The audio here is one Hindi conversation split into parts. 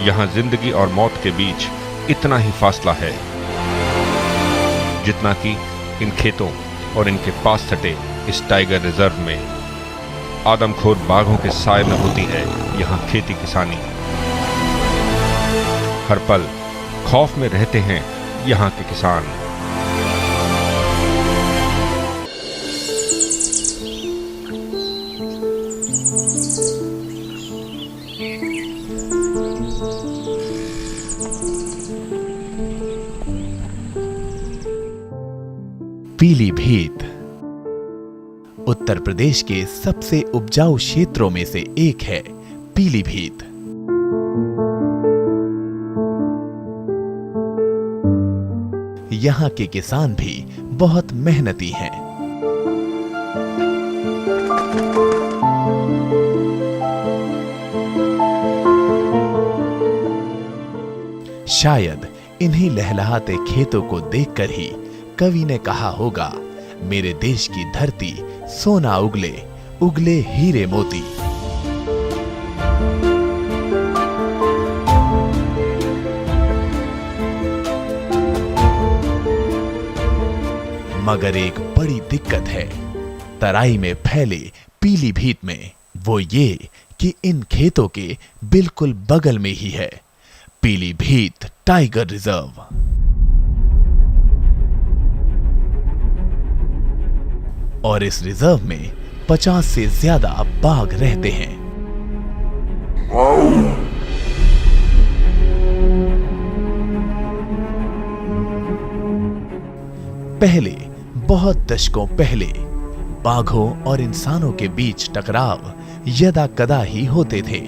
यहाँ जिंदगी और मौत के बीच इतना ही फासला है जितना कि इन खेतों और इनके पास सटे इस टाइगर रिजर्व में आदमखोर बाघों के साए में होती है यहाँ खेती किसानी। हर पल खौफ में रहते हैं यहाँ के किसान। पीलीभीत उत्तर प्रदेश के सबसे उपजाऊ क्षेत्रों में से एक है। पीलीभीत यहाँ के किसान भी बहुत मेहनती हैं। शायद इन्हीं लहलहाते खेतों को देखकर ही कवि ने कहा होगा, मेरे देश की धरती सोना उगले, उगले हीरे मोती। मगर एक बड़ी दिक्कत है तराई में फैले पीलीभीत में, वो ये कि इन खेतों के बिल्कुल बगल में ही है पीलीभीत टाइगर रिजर्व। और इस रिजर्व में 50 से ज्यादा बाघ रहते हैं। पहले, बहुत दशकों पहले बाघों और इंसानों के बीच टकराव यदा कदा ही होते थे।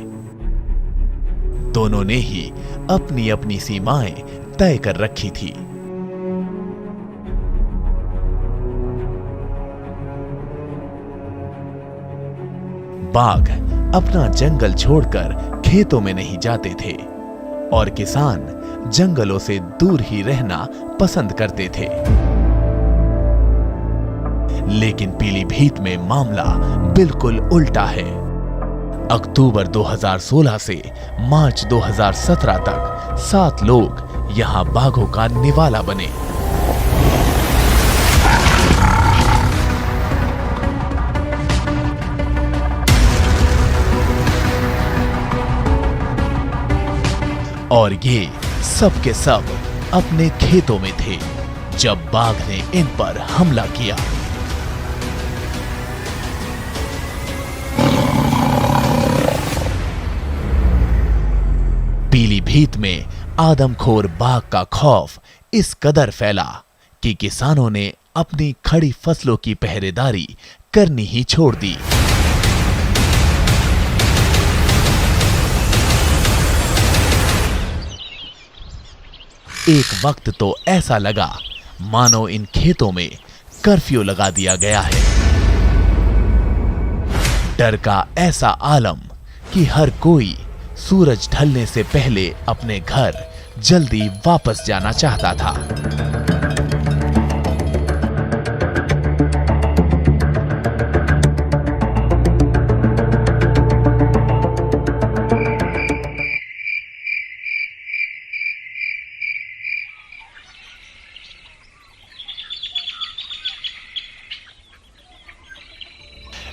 दोनों ने ही अपनी अपनी सीमाएं तय कर रखी थी। बाघ अपना जंगल छोड़कर खेतों में नहीं जाते थे और किसान जंगलों से दूर ही रहना पसंद करते थे। लेकिन पीलीभीत में मामला बिल्कुल उल्टा है। अक्टूबर 2016 से मार्च 2017 तक 7 लोग यहां बाघों का निवाला बने। और ये सब के सब अपने खेतों में थे जब बाघ ने इन पर हमला किया। पीलीभीत में आदमखोर बाघ का खौफ इस कदर फैला कि किसानों ने अपनी खड़ी फसलों की पहरेदारी करनी ही छोड़ दी। एक वक्त तो ऐसा लगा मानो इन खेतों में कर्फ्यू लगा दिया गया है। डर का ऐसा आलम कि हर कोई सूरज ढलने से पहले अपने घर जल्दी वापस जाना चाहता था।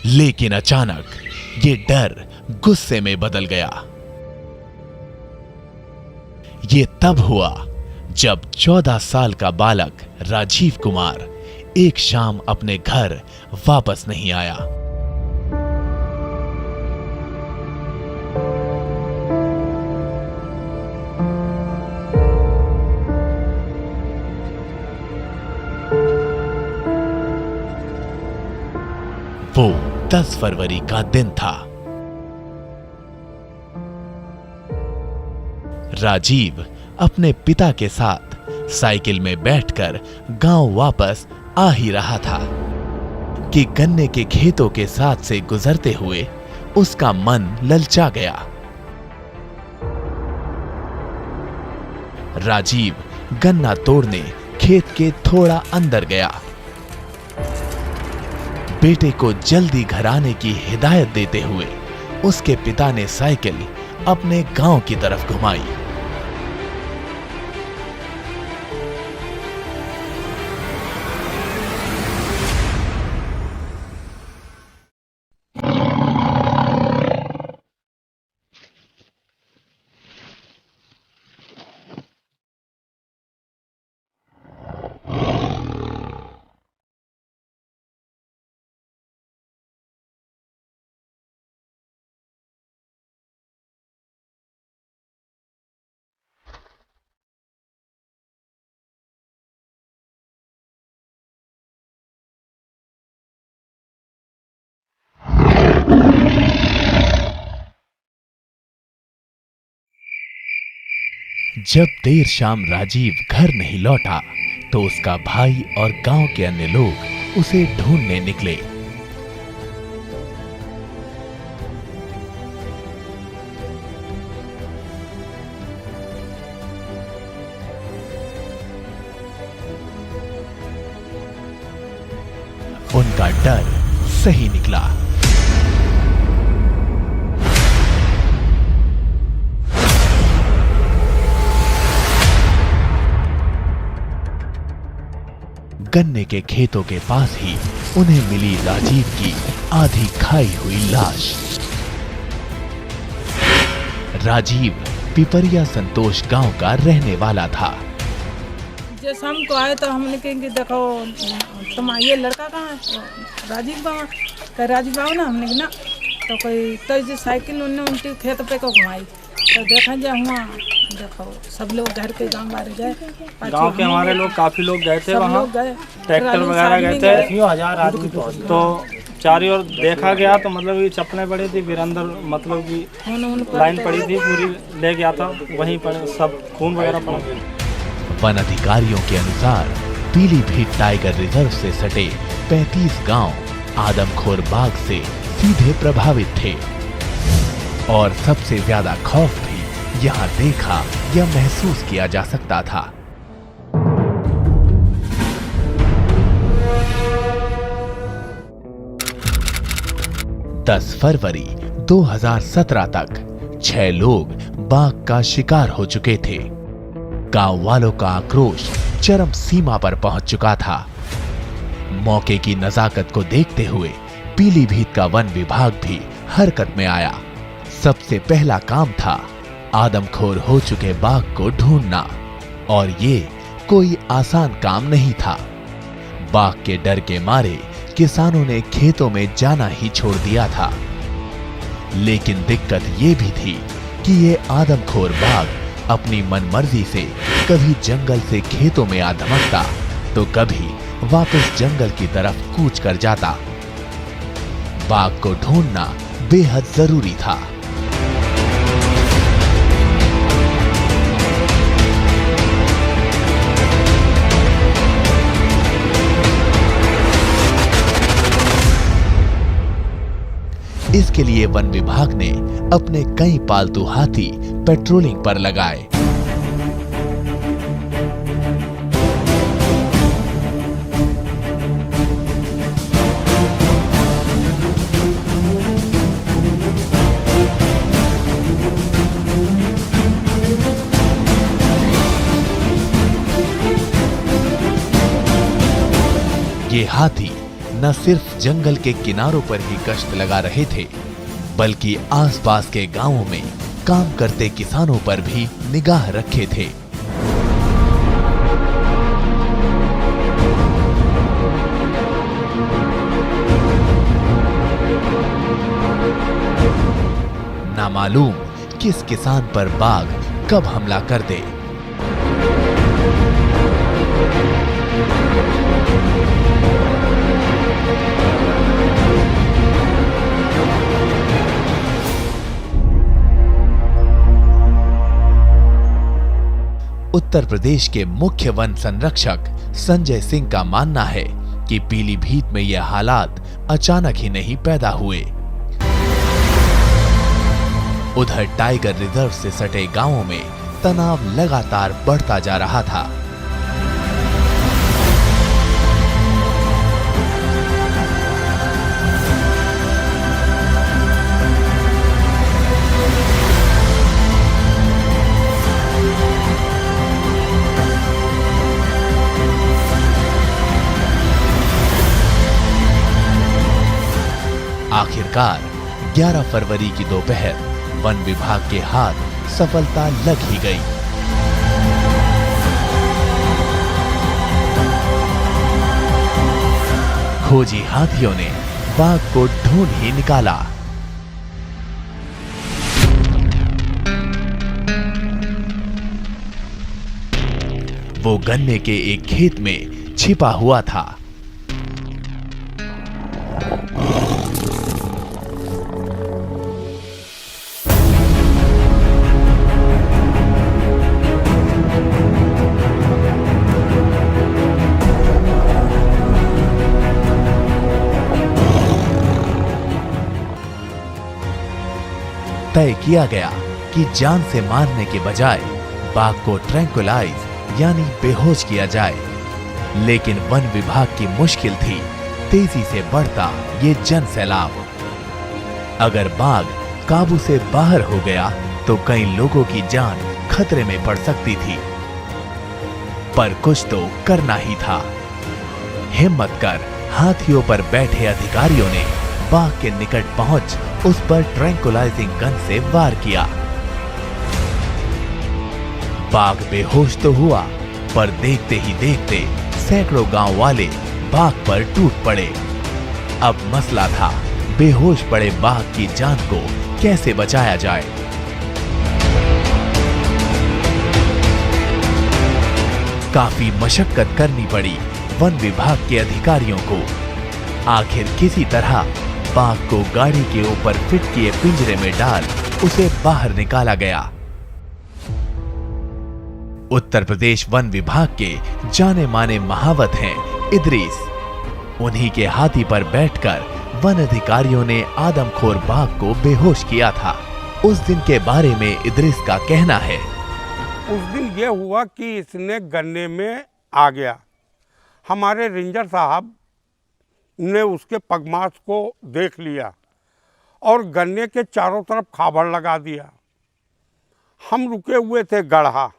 लेकिन अचानक ये डर गुस्से में बदल गया। ये तब हुआ जब 14 साल का बालक राजीव कुमार एक शाम अपने घर वापस नहीं आया। वो 10 फरवरी का दिन था। राजीव अपने पिता के साथ साइकिल में बैठकर गांव वापस आ ही रहा था कि गन्ने के खेतों के साथ से गुजरते हुए उसका मन ललचा गया। राजीव गन्ना तोड़ने खेत के थोड़ा अंदर गया। बेटे को जल्दी घर आने की हिदायत देते हुए उसके पिता ने साइकिल अपने गांव की तरफ घुमाई। जब देर शाम राजीव घर नहीं लौटा तो उसका भाई और गांव के अन्य लोग उसे ढूंढने निकले। उनका डर सही निकला। गन्ने के खेतों के पास ही उन्हें मिली राजीव की आधी खाई हुई लाश। राजीव पिपरिया संतोष गांव का रहने वाला था। जैसे हमको आए तो हमने कहेंगे देखो तुम ये लड़का कहाँ है, राजीव बाबा कह राजीव बाबा ना, हमने ना तो कोई तो साइकिल उनके खेत पे को घुमाई तो देखा जा हुआ देखो सब लोग घर के गांव वाले गए, गांव के हमारे लोग काफी लोग गए थे वहाँ, ट्रैक्टर वगैरह गए थे 1000 आदमी तो चारों ओर देखा गया तो मतलब ये चप्पलें पड़ी थी, फिर अंदर मतलब कि लाइन पड़ी थी पूरी, ले गया था वहीं पर सब खून वगैरह पड़ा। वन अधिकारियों के अनुसार पीलीभीत टाइगर रिजर्व से सटे 35 गांव आदमखोर बाघ से सीधे प्रभावित थे और सबसे ज्यादा खौफ भी यहां देखा या महसूस किया जा सकता था। 10 फरवरी 2017 तक 6 लोग बाघ का शिकार हो चुके थे। गांव वालों का आक्रोश चरम सीमा पर पहुंच चुका था। मौके की नजाकत को देखते हुए पीलीभीत का वन विभाग भी हरकत में आया। सबसे पहला काम था आदमखोर हो चुके बाघ को ढूंढना, और ये कोई आसान काम नहीं था। बाघ के डर के मारे किसानों ने खेतों में जाना ही छोड़ दिया था। लेकिन दिक्कत ये भी थी कि ये आदमखोर बाघ अपनी मनमर्जी से कभी जंगल से खेतों में आ धमकता तो कभी वापस जंगल की तरफ कूच कर जाता। बाघ को ढूंढना बेहद जरूरी था। इसके लिए वन विभाग ने अपने कई पालतू हाथी पेट्रोलिंग पर लगाए। ये हाथी न सिर्फ जंगल के किनारों पर ही गश्त लगा रहे थे, बल्कि आसपास के गांवों में काम करते किसानों पर भी निगाह रखे थे। ना मालूम किस किसान पर बाघ कब हमला कर दे। उत्तर प्रदेश के मुख्य वन संरक्षक संजय सिंह का मानना है कि पीलीभीत में यह हालात अचानक ही नहीं पैदा हुए। उधर टाइगर रिजर्व से सटे गांवों में तनाव लगातार बढ़ता जा रहा था। आखिरकार 11 फरवरी की दोपहर वन विभाग के हाथ सफलता लग ही गई। खोजी हाथियों ने बाघ को ढूंढ ही निकाला। वो गन्ने के एक खेत में छिपा हुआ था। तय किया गया कि जान से मारने के बजाय बाघ को ट्रैंकुलाइज यानी बेहोश किया जाए। लेकिन वन विभाग की मुश्किल थी तेजी से बढ़ता ये जन सैलाब। अगर बाघ काबू से बाहर हो गया तो कई लोगों की जान खतरे में पड़ सकती थी। पर कुछ तो करना ही था। हिम्मत कर हाथियों पर बैठे अधिकारियों ने बाघ के निकट पहुंच उस पर ट्रैंकुलाइजिंग गन से वार किया। बाघ बेहोश तो हुआ, पर देखते ही देखते सैकड़ों गांव वाले बाघ पर टूट पड़े। अब मसला था बेहोश पड़े बाघ की जान को कैसे बचाया जाए। काफी मशक्कत करनी पड़ी वन विभाग के अधिकारियों को। आखिर किसी तरह बाघ को गाड़ी के ऊपर फिट किए पिंजरे में डाल उसे बाहर निकाला गया। उत्तर प्रदेश वन विभाग के जाने माने महावत हैं इदरीस। उन्हीं के हाथी पर बैठकर वन अधिकारियों ने आदमखोर बाघ को बेहोश किया था। उस दिन के बारे में इदरीस का कहना है, उस दिन ये हुआ कि इसने गन्ने में आ गया। हमारे रेंजर साहब ने उसके पगमार्च को देख लिया और गन्ने के चारों तरफ खाबड़ लगा दिया। हम रुके हुए थे गढ़ा।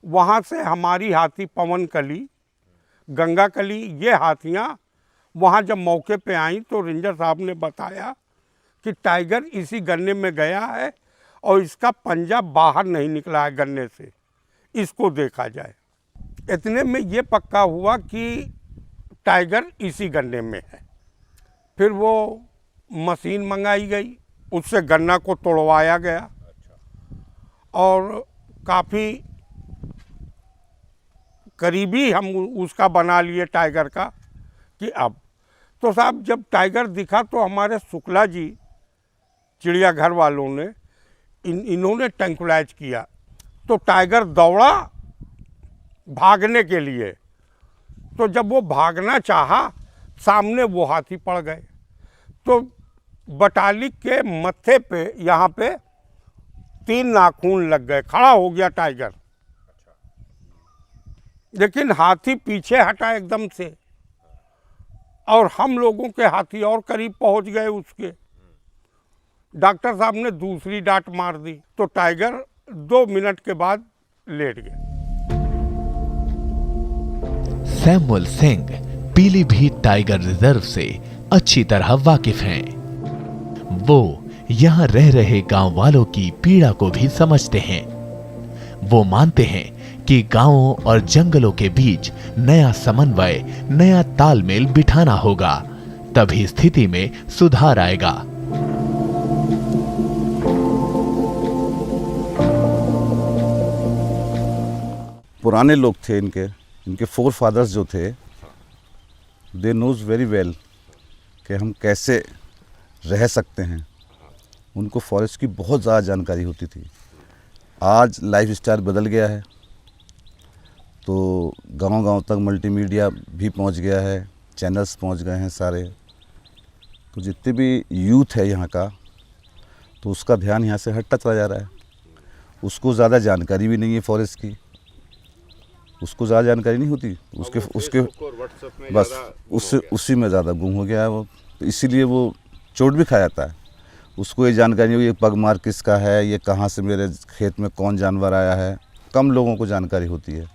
वहाँ से हमारी हाथी पवन कली, गंगा कली, ये हाथियाँ वहाँ जब मौके पे आईं तो रेंजर साहब ने बताया कि टाइगर इसी गन्ने में गया है और इसका पंजा बाहर नहीं निकला है गन्ने से, इसको देखा जाए। इतने में ये पक्का हुआ कि टाइगर इसी गन्ने में है। फिर वो मशीन मंगाई गई, उससे गन्ना को तोड़वाया गया और काफ़ी करीबी हम उसका बना लिए टाइगर का कि अब तो साहब जब टाइगर दिखा तो हमारे शुक्ला जी चिड़ियाघर वालों ने इन्होंने ट्रैंकुलाइज किया तो टाइगर दौड़ा भागने के लिए। तो जब वो भागना चाहा सामने वो हाथी पड़ गए। तो बटालिक के मत्थे पे यहाँ पे 3 नाखून लग गए, खड़ा हो गया टाइगर। लेकिन हाथी पीछे हटा एकदम से और हम लोगों के हाथी और करीब पहुंच गए उसके। डॉक्टर साहब ने दूसरी डांट मार दी तो टाइगर 2 मिनट के बाद लेट गया। Samuel Singh Pilibhit tiger reserve से अच्छी तरह वाकिफ हैं। वो यहाँ रह रहे गांव वालों की पीड़ा को भी समझते हैं। वो मानते हैं कि गांवों और जंगलों के बीच नया समन्वय, नया तालमेल बिठाना होगा, तभी स्थिति में सुधार आएगा। पुराने लोग थे इनके 4 फादर्स जो थे, दे नोज वेरी वेल कि हम कैसे रह सकते हैं। उनको फॉरेस्ट की बहुत ज़्यादा जानकारी होती थी। आज लाइफ स्टाइल बदल गया है तो गांव-गांव तक मल्टीमीडिया भी पहुंच गया है, चैनल्स पहुंच गए हैं सारे। तो जितने भी यूथ है यहाँ का तो उसका ध्यान यहाँ से हटता चला जा रहा है। उसको ज़्यादा जानकारी भी नहीं है फॉरेस्ट की, उसको ज़्यादा जानकारी नहीं होती, उसके बस उसी में ज़्यादा गुम हो गया है वो। तो इसीलिए वो चोट भी खा जाता है। उसको ये जानकारी नहीं, ये पगमार किसका है, ये कहाँ से मेरे खेत में कौन जानवर आया है, कम लोगों को जानकारी होती है।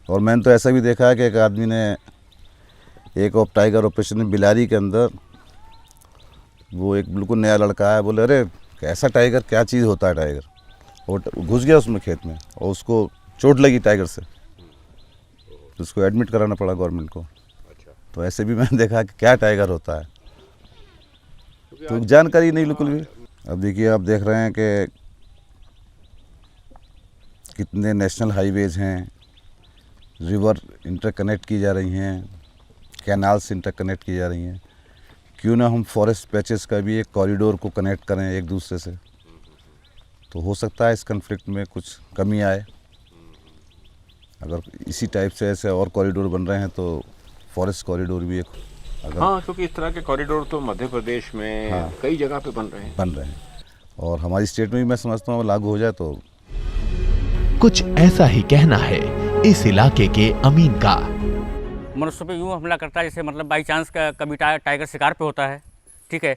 और मैंने तो ऐसा भी देखा है कि एक आदमी ने एक टाइगर ऑपरेशन में बिलारी के अंदर वो एक बिल्कुल नया लड़का आया, बोले अरे कैसा टाइगर, क्या चीज़ होता है टाइगर। वो घुस गया उसमें खेत में और उसको चोट लगी टाइगर से, तो उसको एडमिट कराना पड़ा गवर्नमेंट को। तो ऐसे भी मैंने देखा कि क्या टाइगर होता है, तो जानकारी नहीं बिल्कुल भी। अब देखिए, आप देख रहे हैं कि कितने नेशनल हाईवेज हैं, रिवर इंटरकनेक्ट की जा रही हैं, कैनाल्स इंटरकनेक्ट की जा रही हैं। क्यों ना हम फॉरेस्ट पैचेस का भी एक कॉरिडोर को कनेक्ट करें एक दूसरे से, तो हो सकता है इस कन्फ्लिक्ट में कुछ कमी आए। अगर इसी टाइप से ऐसे और कॉरिडोर बन रहे हैं तो फॉरेस्ट कॉरिडोर भी एक हाँ, क्योंकि इस तरह के कॉरिडोर तो मध्य प्रदेश में कई जगह पे बन रहे हैं और हमारी स्टेट में भी मैं समझता हूँ लागू हो जाए तो। कुछ ऐसा ही कहना है इस इलाके के अमीन का। मनुष्य पे यूँ हमला करता है जैसे मतलब बाई चांस कभी टाइगर शिकार पे होता है, ठीक है।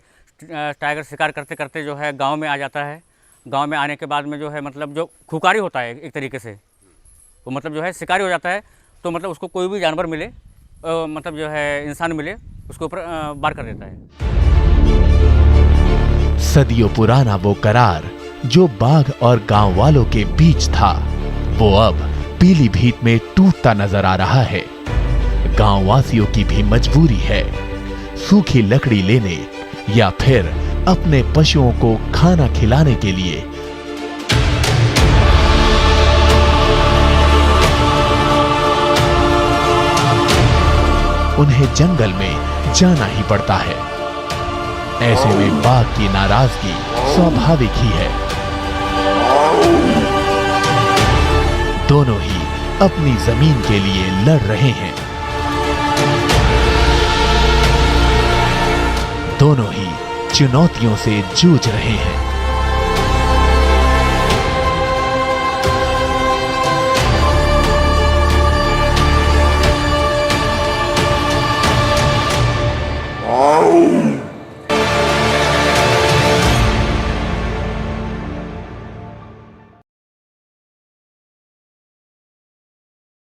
टाइगर शिकार करते करते जो है गांव में आ जाता है। गांव में आने के बाद में जो है मतलब जो खुकारी होता है एक तरीके से, वो मतलब जो है शिकारी हो जाता है। तो मतलब उसको कोई भी जानवर मिले, मतलब जो है इंसान मिले, उसके ऊपर वार कर देता है। सदियों पुराना वो करार जो बाघ और गांव वालों के बीच था, वो अब पीलीभीत में टूटता नजर आ रहा है। गांव वासियों की भी मजबूरी है सूखी लकड़ी लेने या फिर अपने पशुओं को खाना खिलाने के लिए उन्हें जंगल में जाना ही पड़ता है। ऐसे में बाघ की नाराजगी स्वाभाविक ही है। दोनों ही अपनी जमीन के लिए लड़ रहे हैं। दोनों ही चुनौतियों से जूझ रहे हैं।